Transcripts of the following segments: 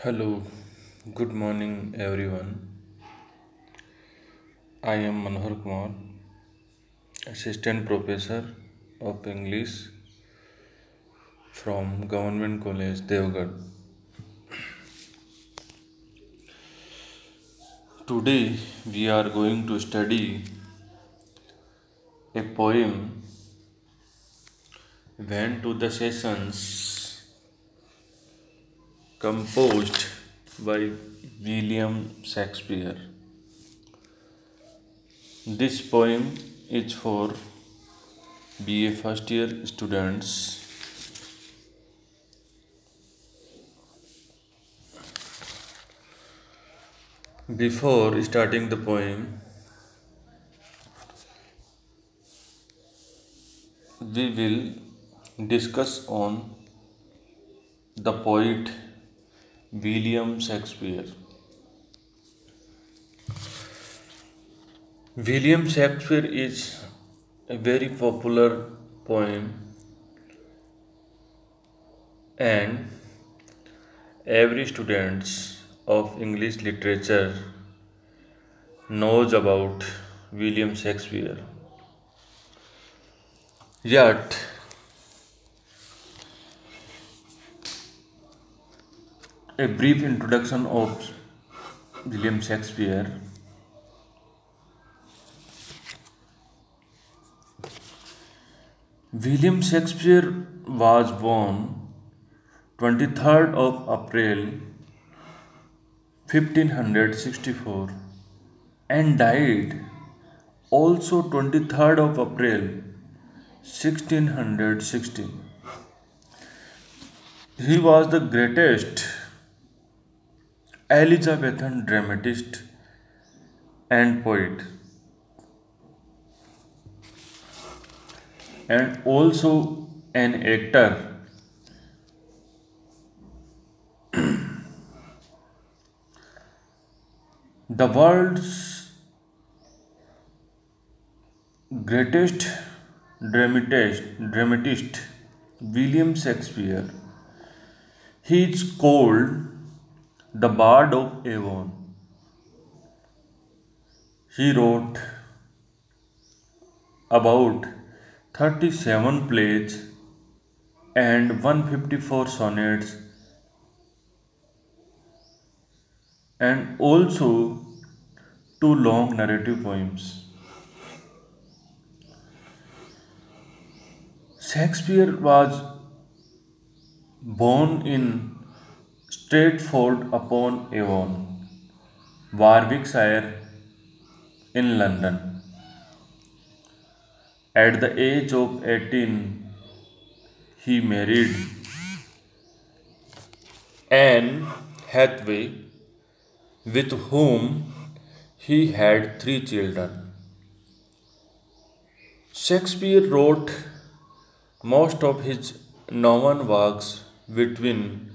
Hello, good morning everyone. I am Manohar Kumar, Assistant Professor of English from Government College, Devgarh. Today we are going to study a poem Went to the Sessions composed by William Shakespeare. This poem is for BA first year students. Before starting the poem, we will discuss on the poet William Shakespeare. William Shakespeare is a very popular poem, and every student of English literature knows about William Shakespeare. Yet, a brief introduction of William Shakespeare. William Shakespeare was born 23rd of April 1564 and died also 23rd of April 1616. He was the greatest Elizabethan dramatist and poet, and also an actor. The world's greatest dramatist William Shakespeare. He is called the Bard of Avon. He wrote about 37 plays and 154 sonnets, and also two long narrative poems. Shakespeare was born in Stratford upon Avon, Warwickshire, in London. At the age of 18, he married Anne Hathaway, with whom he had three children. Shakespeare wrote most of his novel works between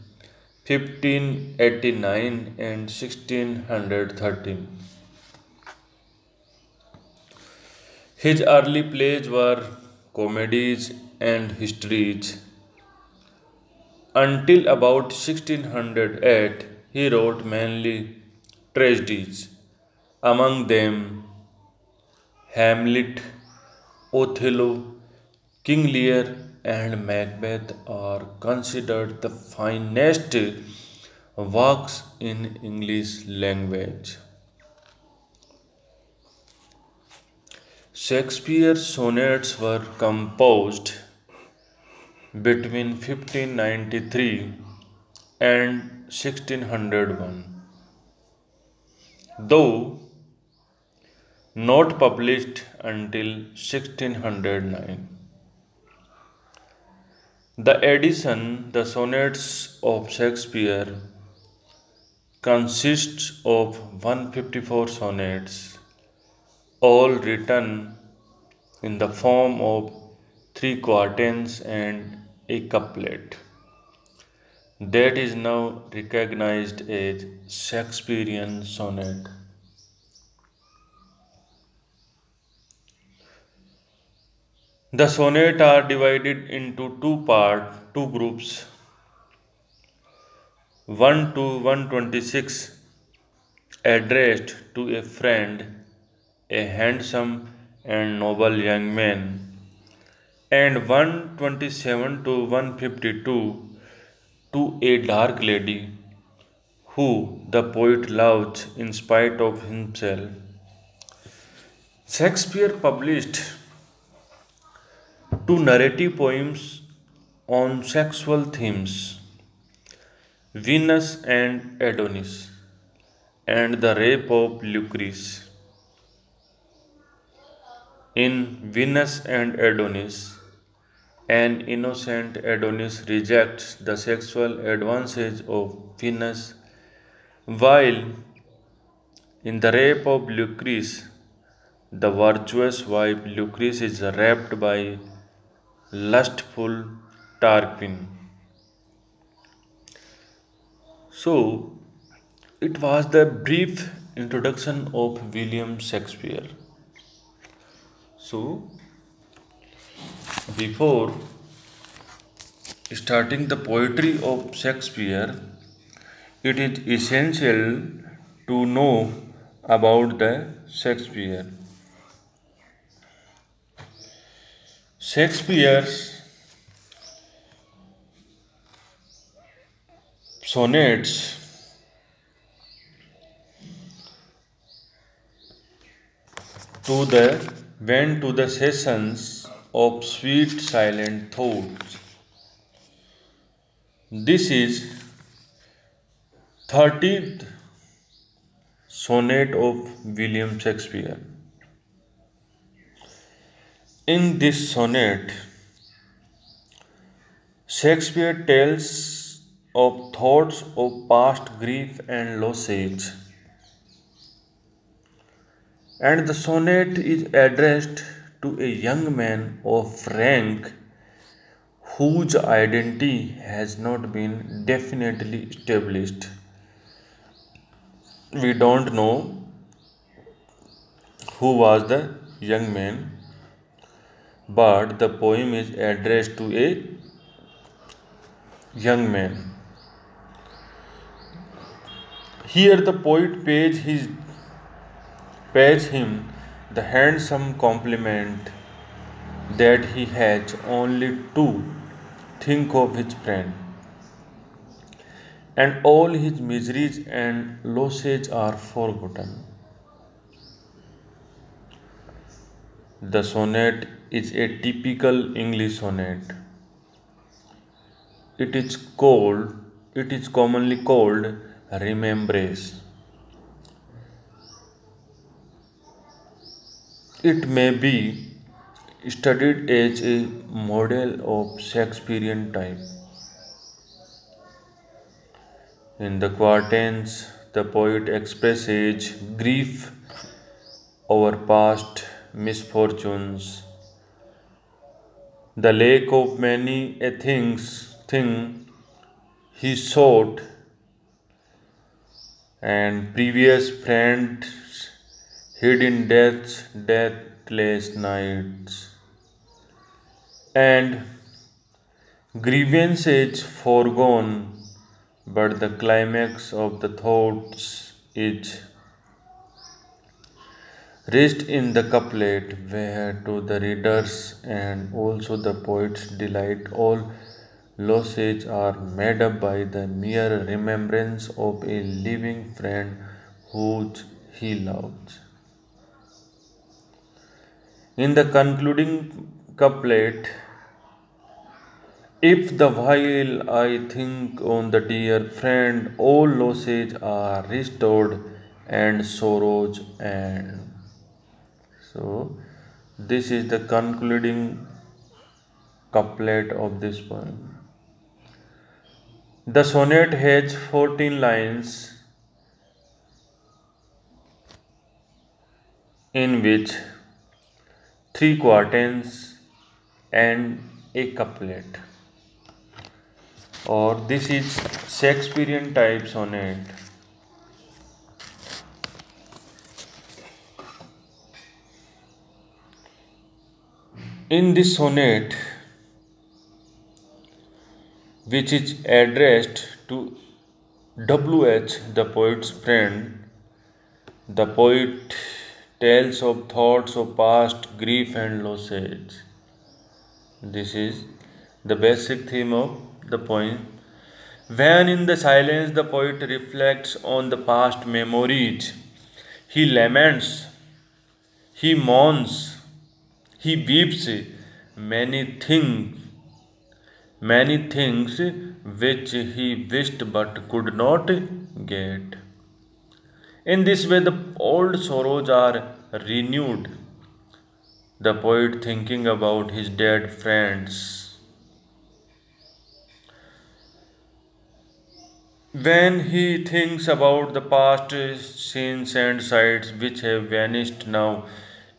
1589 and 1613. His early plays were comedies and histories. Until about 1608, he wrote mainly tragedies. Among them, Hamlet, Othello, King Lear, and Macbeth are considered the finest works in English language. Shakespeare's sonnets were composed between 1593 and 1601, though not published until 1609. The edition, the sonnets of Shakespeare, consists of 154 sonnets, all written in the form of three quatrains and a couplet. That is now recognized as Shakespearean sonnet. The sonnet are divided into two groups. 1 to 126 addressed to a friend, a handsome and noble young man, and 127 to 152 to a dark lady who the poet loves in spite of himself. Shakespeare published two narrative poems on sexual themes, Venus and Adonis, and the rape of Lucrece. In Venus and Adonis, an innocent Adonis rejects the sexual advances of Venus, while in the rape of Lucrece, the virtuous wife Lucrece is raped by lustful Tarquin. So, it was the brief introduction of William Shakespeare. So, before starting the poetry of Shakespeare, it is essential to know about the Shakespeare. Shakespeare's sonnets to the went to the sessions of sweet silent thoughts. This is 30th sonnet of William Shakespeare. In this sonnet, Shakespeare tells of thoughts of past grief and losses, and the sonnet is addressed to a young man of rank whose identity has not been definitely established. We don't know who was the young man, but the poem is addressed to a young man. Here the poet pays him the handsome compliment that he has only to think of his friend, and all his miseries and losses are forgotten. The sonnet is a typical English sonnet. It is called, it is commonly called remembrance. It may be studied as a model of Shakespearean type. In the quatrains, the poet expresses grief over past misfortunes, the lack of many a thing he sought, and previous friends hid in deathless nights, and grievances foregone, but the climax of the thoughts is reached in the couplet, where to the readers and also the poet's delight all losses are made up by the mere remembrance of a living friend whom he loves. In the concluding couplet, if the while I think on the dear friend, all losses are restored and sorrows end. So, this is the concluding couplet of this poem. The sonnet has 14 lines, in which 3 quatrains and a couplet. Or this is Shakespearean type sonnet. In this sonnet, which is addressed to W.H., the poet's friend, the poet tells of thoughts of past grief and losses. This is the basic theme of the poem. When in the silence the poet reflects on the past memories, he laments, he mourns, he weeps many things, many things which he wished but could not get. In this way, the old sorrows are renewed. The poet thinking about his dead friends. When he thinks about the past scenes and sights which have vanished now,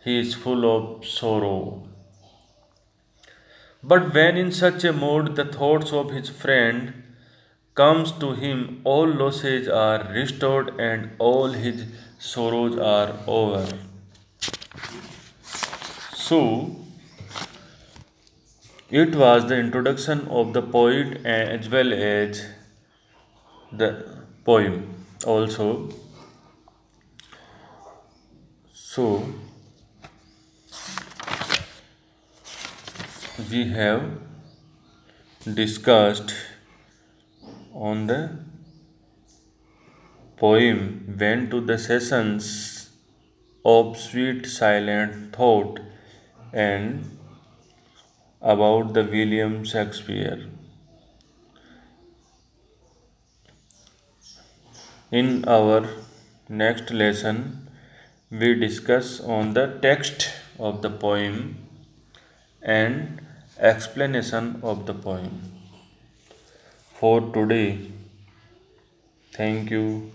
he is full of sorrow. But when in such a mood the thoughts of his friend comes to him, all losses are restored and all his sorrows are over. So, it was the introduction of the poet as well as the poem also. So, we have discussed on the poem went to the sessions of sweet silent thought and about the William Shakespeare. In our next lesson, we discuss on the text of the poem and explanation of the poem. For today, thank you.